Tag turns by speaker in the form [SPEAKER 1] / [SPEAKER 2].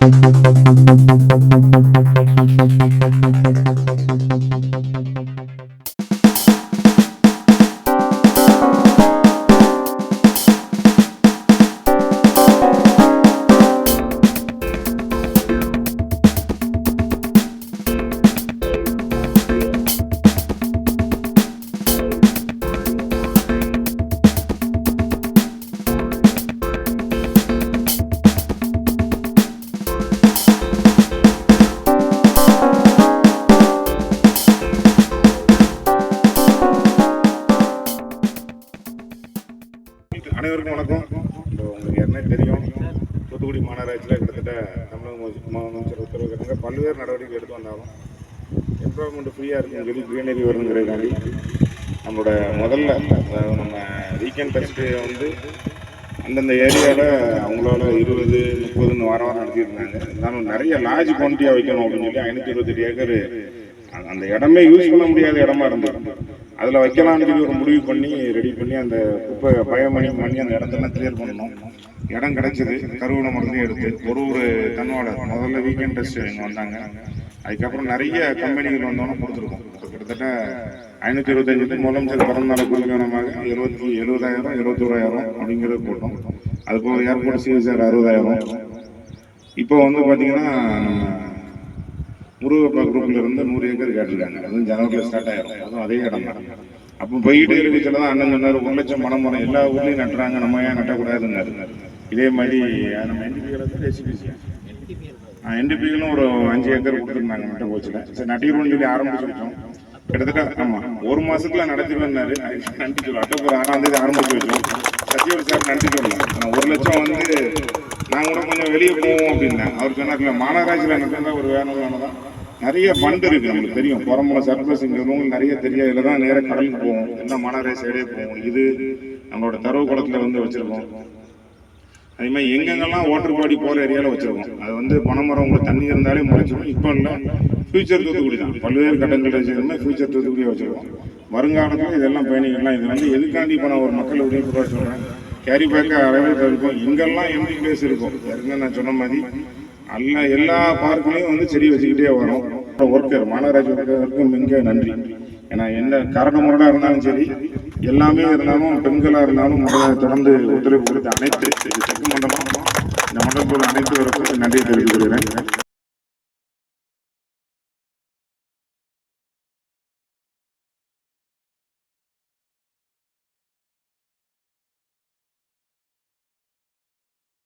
[SPEAKER 1] அனைவருக்கும் வணக்கம். உங்களுக்கு என்ன தெரியும், தூத்துக்குடி மாநகராட்சியில் கிட்டத்தட்ட தமிழக முதலமைச்சர் உத்தரவுக்காக பல்வேறு நடவடிக்கை எடுத்து வந்தாலும் என்வரான்மெண்ட் ஃப்ரீயாக இருக்குன்னு சொல்லி கிரீனரி வருங்கிறதுக்காண்டி நம்மளோட முதல்ல நம்ம வீக்கெண்ட் ஃபெஸ்ட்டு வந்து அந்தந்த ஏரியாவில் அவங்களால 20-30 வாரம் நடத்திட்டு இருந்தாங்க. இருந்தாலும் நிறைய லார்ஜ் குவான்டிட்டியாக வைக்கணும் அப்படின்னு சொல்லி 528 ஏக்கர் அந்த இடமே யூஸ் பண்ண முடியாத இடமா இருந்தது. அதில் வைக்கலாம்னு சொல்லி ஒரு முடிவு பண்ணி ரெடி பண்ணி அந்த குப்பை பயமணி பண்ணி அந்த இடத்தெல்லாம் கிளியர் பண்ணணும். இடம் கிடைச்சிது. கருவூல மருந்து எடுத்து ஒரு தன்னோட முதல்ல வீக்கெண்ட் டெஸ்ட் இங்கே வந்தாங்க. அதுக்கப்புறம் நிறைய கம்பெனிகள் வந்தோன்னா கொடுத்துருக்கோம். கிட்டத்தட்ட 525 முதலமைச்சர் பிறந்தநாள் குழுவினமாக 70,000 21,000 அப்படிங்கிறது போட்டோம். அது போக ஏர்போர்ட் சிஎஸ்ஆர் 60,000. இப்போ வந்து பார்த்தீங்கன்னா நம்ம முருகப்பா குரூப்ல இருந்து 100 ஏக்கர் கேட்டிருக்காங்க. அதுவும் ஜனவரியில் ஸ்டார்ட் ஆயிரும். அதுவும் அதே இடம் தான். அப்போ போயிட்டு இருக்கிறதுல தான் அண்ணன் சொன்னார் 1 லட்சம் மரம் எல்லா ஊர்லையும் நட்டுறாங்க, நம்ம ஏன் நட்டக்கூடாதுங்க. இதே மாதிரி நம்ம என்டிபிகளும் ஒரு 5 ஏக்கர் கொடுத்துருந்தாங்க நட்ட போச்சுல. சரி நட்டிடுவோம்னு சொல்லி ஆரம்பிச்சு வச்சோம். கிட்டத்தட்ட ஆமாம் 1 மாசத்துல நடத்திடுவேன்னாரு. நன்றி சொல்ல அக்டோபர் 6ஆம் தேதி ஆரம்பிச்சு வச்சோம். சத்தியோட சார் நன்றி சொல்லலாம். 1 லட்சம் வந்து நாங்கள் கூட கொஞ்சம் வெளியே போவோம் அப்படின்னேன். அவர் சொன்னார்ல மாநகராட்சியில் நடந்தால் ஒரு வேணும்தான் நிறைய ஃபண்ட் இருக்குது. நம்மளுக்கு தெரியும் புறம்புல சர்ப்ளஸ் இங்கே நிறைய தெரியும். இதில் தான் நேராக கடலுக்கு போவோம், எல்லாம் மாநகராட்சி சைடே போவோம். இது நம்மளோட தரவு குளத்தில் வந்து வச்சுருக்கோம். அதே மாதிரி எங்கெங்கெல்லாம் வாட்டர் பாடி போகிற ஏரியாவில் வச்சுருக்கோம். அது வந்து பனைமரம் உங்களுக்கு தண்ணி இருந்தாலே முளைச்சிடும். இப்போ இல்லை, ஃபியூச்சர் தூத்துக்குடி தான். பல்வேறு கட்டங்கள் வச்சுருந்தோமே ஃபியூச்சர் தூத்துக்குடியாக வச்சுருக்கோம். வருங்காலத்தில் இதெல்லாம் பயணிகள்லாம் இது வந்து எதுக்காண்டி இப்போ நான் ஒரு மக்கள் உரிமைப்பாக சொல்கிறேன். கேரி பேக்காக அறவே இருக்கும். இங்கெல்லாம் எம்டி பிளேஸ் இருக்கும். ஏற்கனவே நான் சொன்ன மாதிரி எல்லா பார்க்குலையும் வந்து செடி வச்சுக்கிட்டே வரும். ஒர்க்கர் மாநகராட்சி ஒர்க்கருக்கும் மிக நன்றி. ஏன்னா என்ன கரடுமுரடாக இருந்தாலும் சரி, எல்லாமே இருந்தாலும் பெண்களாக இருந்தாலும் தொடர்ந்து ஒத்துழைப்பு கொடுத்த அனைத்து தெற்கு மண்டலம் இந்த மண்டலத்தோட அனைத்து நன்றியை தெரிவித்துக் கொள்கிறேன்.